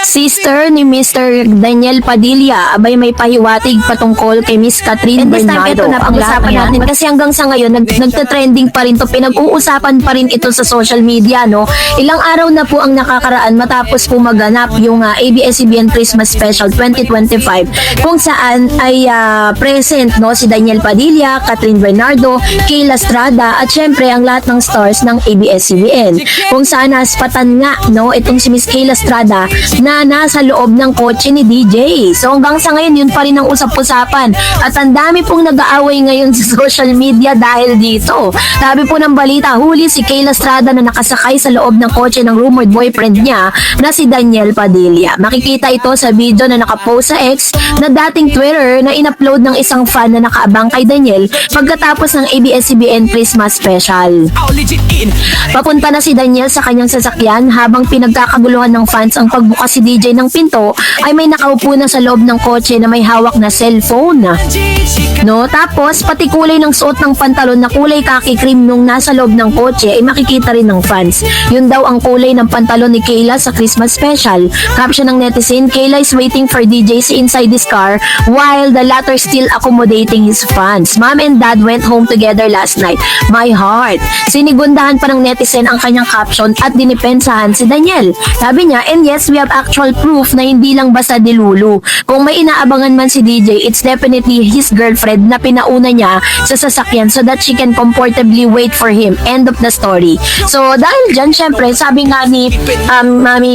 Sister ni Mr. Daniel Padilla, abay may pahiwatig patungkol kay Miss Catherine Bernardo. Ito na pag-usapan natin kasi hanggang sa ngayon nagte-trending pa rin to, pinag-uusapan pa rin ito sa social media, no. Ilang araw na po ang nakakaraan matapos po maganap yung ABS-CBN Christmas Special 2025 kung saan ay present, no, si Daniel Padilla, Catherine Bernardo, Kayla Estrada at syempre ang lahat ng stars ng ABS-CBN, kung saan naspatan nga, no, itong si Miss Kayla Estrada na nasa loob ng kotse ni DJ. So hanggang sa ngayon yun pa rin ang usap-usapan at ang dami pong nag-aaway ngayon sa social media dahil dito. Sabi po ng balita, huli si Kayla Estrada na nakasakay sa loob ng kotse ng rumored boyfriend niya na si Daniel Padilla. Makikita ito sa video na nakapost sa X na dating Twitter na in-upload ng isang fan na nakaabang kay Daniel pagkatapos ng ABS-CBN Christmas Special. Papunta na si Daniel sa kanyang sasakyan habang pinagkakaguluhan ng fans ang pagbukas si DJ ng pinto ay may nakaupo na sa loob ng kotse na may hawak na cellphone. No, tapos pati kulay ng suot ng pantalon na kulay khaki cream nung nasa loob ng kotse ay makikita rin ng fans. Yun daw ang kulay ng pantalon ni Kayla sa Christmas Special. Caption ng netizen, Kayla is waiting for DJ inside his car while the latter still accommodating his fans. Mom and dad went home together last night. My heart. Sinigundahan pa ng netizen ang kanyang caption at dinipensahan si Daniel. Sabi niya, and yes, we have actual proof na hindi lang basta dilulu. Kung may inaabangan man si DJ, it's definitely his girlfriend na pinauna niya sa sasakyan so that she can comfortably wait for him. End of the story. So, dahil dyan, syempre, sabi nga ni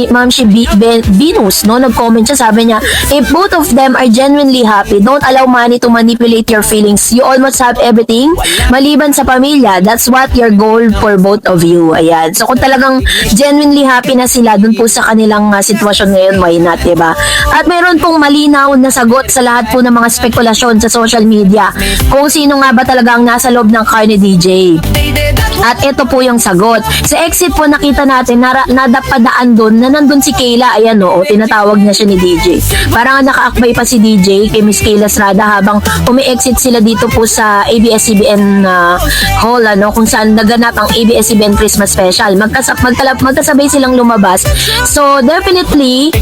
Ma'am si Venus, no, nag-comment siya, sabi niya, if both of them are genuinely happy, don't allow money to manipulate your feelings. You almost have everything, maliban sa pamilya. That's what your goal for both of you. Ayan. So, kung talagang genuinely happy na sila dun po sa kanilang sitwasyon ngayon, why not, diba? At mayroon pong malinaw na sagot sa lahat po ng mga spekulasyon sa social media kung sino nga ba talagang nasa loob ng car ni DJ. At ito po yung sagot. Sa exit po nakita natin nadapadaan doon na nandun si Kayla. Ayan o, tinatawag na siya ni DJ. Parang nakaakbay pa si DJ kay Miss Kayla Estrada habang umi-exit sila dito po sa ABS-CBN hall, ano, kung saan naganap ang ABS-CBN Christmas Special. Magkasabay silang lumabas. So definitely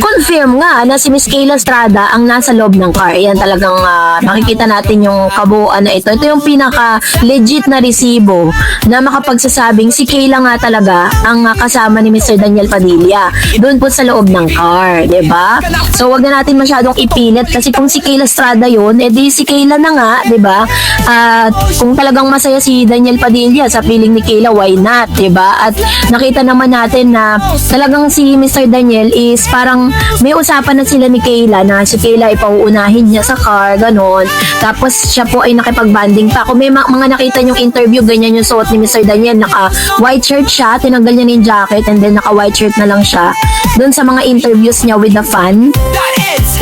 confirm nga na si Miss Kayla Estrada ang nasa loob ng car. Ayan, talagang makikita natin yung kabuuan na ito. Ito yung pinaka legit na resibo na makapagsasabing si Kayla nga talaga ang kasama ni Mr. Daniel Padilla doon po sa loob ng car, diba? So wag na natin masyadong ipilit kasi kung si Kayla Estrada yun, edi si Kayla na nga, diba? At kung talagang masaya si Daniel Padilla sa piling ni Kayla, why not, diba? At nakita naman natin na talagang si Mr. Daniel is parang may usapan na sila ni Kayla na si Kayla ipauunahin niya sa car, ganon. Tapos siya po ay nakipag-banding pa. Kung may mga nakita niyong interview, ganyan yung suot ni Mr. Daniel, naka white shirt siya, tinanggal niya na yung jacket and then naka white shirt na lang siya doon sa mga interviews niya with the fan.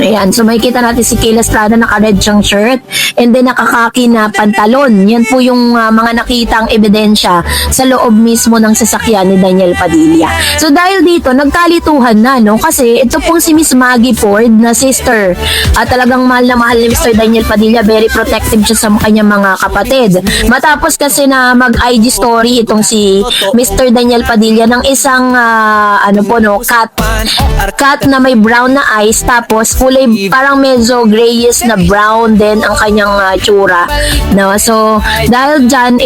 Ayan, so makikita natin si Kayla Estrada naka-red siyang shirt and then nakakaki na pantalon. Yan po yung mga nakitang ebidensya sa loob mismo ng sasakyan ni Daniel Padilla. So dahil dito, nagkalituhan na, no? Kasi ito pong si Miss Maggie Ford na sister at talagang mahal na mahal ni Mr. Daniel Padilla. Very protective siya sa kanyang mga kapatid. Matapos kasi na mag-IG story itong si Mr. Daniel Padilla ng isang cat na may brown na eyes, tapos kulay parang medyo grayish na brown din ang kanyang tsura, no? So dahil dyan,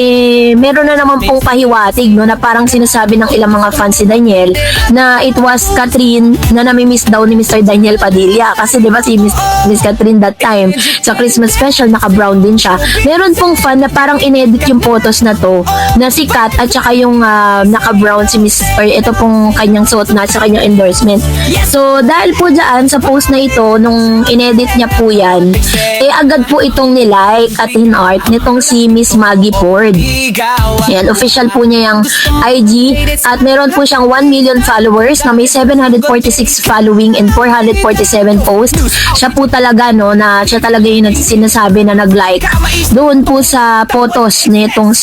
meron na naman pong pahiwatig, no, na parang sinasabi ng ilang mga fans si Daniel na it was Catherine na nami-miss daw ni Mr. Daniel Padilla kasi diba si Miss Catherine that time sa Christmas Special naka-brown din siya. Meron pong fan na parang inedit yung photos na to na si Kat at saka yung naka-brown si Miss, or ito pong kanyang suot na sa kanyang endorsement. So dahil po dyan sa post na ito, nung inedit niya po yan, agad po itong nilike at in-art nitong si Miss Maggie Ford. Yan, official po niya yung IG at meron po siyang 1 million followers na may 746 following and 447 posts. Siya po talaga, no, na siya talaga yung sinasabi na nag-like doon po sa photos nitong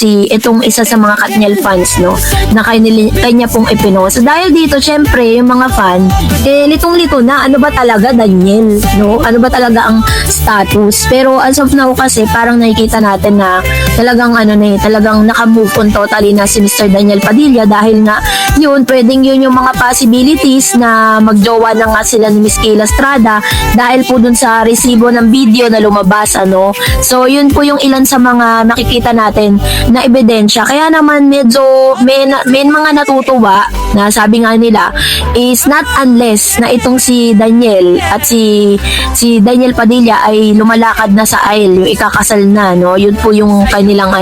isa sa mga Katniel fans, no, na kanya pong ipinost. So, dahil dito, syempre, yung mga fan, litong-lito na, ano ba talaga, Daniel, no? Ano ba talaga ang status? Pero as of now kasi, parang nakikita natin na talagang talagang nakamove on totally na si Mr. Daniel Padilla dahil nga, yun, pwedeng yun yung mga possibilities na magjowa na nga sila ni Miss Kayla Estrada dahil po dun sa resibo ng video na lumabas, ano. So, yun po yung ilan sa mga nakikita natin na ebidensya. Kaya naman medyo may mga natutuwa na sabi nga nila is not unless na itong si Daniel at si Daniel Padilla ay lumalakad na sa aisle, yung ikakasal na, no. Yun po yung kanilang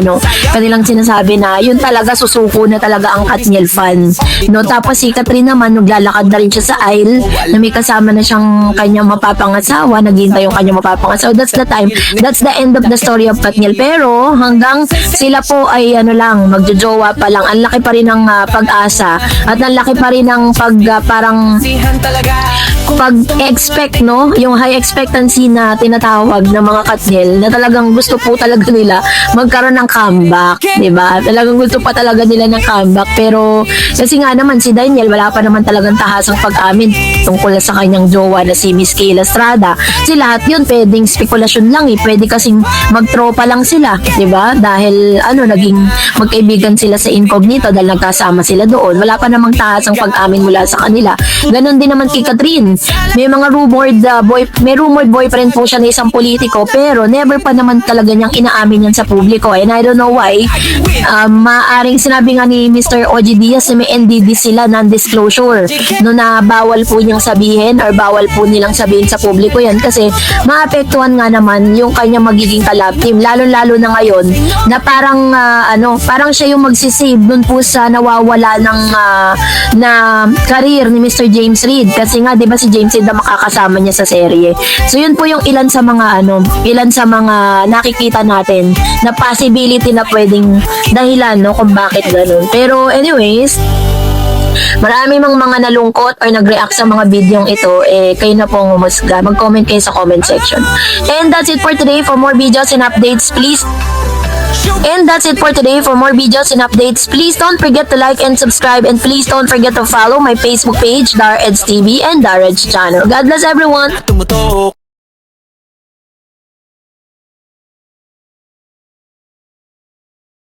sinasabi na yun talaga susuko na talaga ang Katniel fan, no. Tapos si Catherine naman naglalakad na rin siya sa aisle na may kasama na siyang kanyang mapapangasawa, naghihintay yung kanyang mapapangasawa. That's the end of the story of Katniel. Pero hanggang sila po ay magjojowa pa lang, ang laki pa rin ng pag-asa at ang laki pa rin ng pag-expect, no, yung high expectancy na tinatawag ng mga Katniel na talagang gusto po talaga nila magkaroon ng comeback, diba? Talagang gusto pa talaga nila ng comeback. Pero kasi nga naman si Daniel wala pa naman talagang tahasang pag-amin tungkol sa kanyang jowa na si Miss Kayla Estrada. Si lahat yun pwedeng spekulasyon lang, pwede kasing magtropa lang sila, diba? Dahil naging magkaibigan sila sa incognito dahil nagkasama sila doon. Wala pa namang tahasang pag-amin mula sa kanila. Ganon din naman kay Catherine. May mga rumored boyfriend po siya na isang politiko, pero never pa naman talaga niyang inaamin yan sa publiko. And I don't know why. Maaring sinabi nga ni Mr. OG Diaz na may NDD sila, non-disclosure, no, na bawal po niyang sabihin or bawal po nilang sabihin sa publiko yan kasi maapektuhan nga naman yung kanyang magiging kalab team, lalo-lalo na ngayon na parang siya yung magsisave dun po sa nawawala ng na career ni Mr. James Reid kasi nga 'di ba si James Reid na makakasama niya sa serye. So yun po yung ilan sa mga nakikita natin na possibility na pwedeng dahilan, no, kung bakit ganun. Pero anyways, marami mga nalungkot or nag-react sa mga videong ito, kayo na pong humusga. Mag-comment kayo sa comment section. And that's it for today. For more videos and updates, please don't forget to like and subscribe, and please don't forget to follow my Facebook page, Dar Eds TV and Dar Eds Channel. God bless everyone!